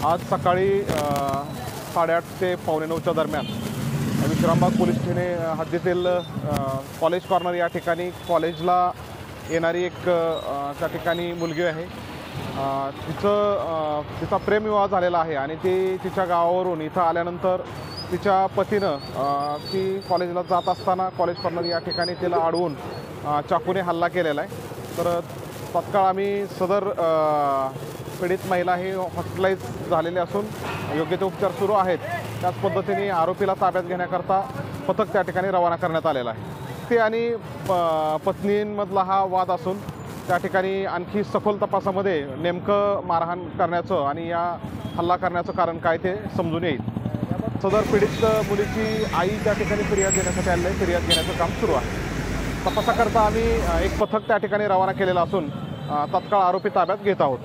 आज सकाळी 8:30 ते 8:45च्या दरम्यान विश्रामबाग पोलीस ठाणे हद्दीतील कॉलेज कॉर्नर या ठिकाणी कॉलेजला येणारी एक त्या ठिकाणी मुलगी आहे। तिचा प्रेमविवाह झालेला आहे आणि ती तिच्या गावावरून इथं आल्यानंतर तिच्या पतीनं ती कॉलेजला जात असताना कॉलेज कॉर्नर या ठिकाणी तिला अडवून चाकूने हल्ला केलेला आहे। तर तत्काळ आम्ही सदर पीडित महिला ही हॉस्पिटलाइज झालेली असून योग्य ते उपचार सुरू आहेत। त्याच पद्धतीने आरोपीला ताब्यात घेण्याकरता पथक त्या ठिकाणी रवाना करण्यात आलेला आहे। ते आणि पत्नींमधला हा वाद असून त्या ठिकाणी आणखी सखोल तपासामध्ये नेमकं मारहाण करण्याचं आणि या हल्ला करण्याचं कारण काय ते समजून येईल। सदर पीडित मुलीची आई त्या ठिकाणी फिर्याद देण्यासाठी आलेली आहे। फिर्याद घेण्याचं काम सुरू आहे। तपासाकरता आम्ही एक पथक त्या ठिकाणी रवाना केलेलं असून तत्काळ आरोपी ताब्यात घेत आहोत।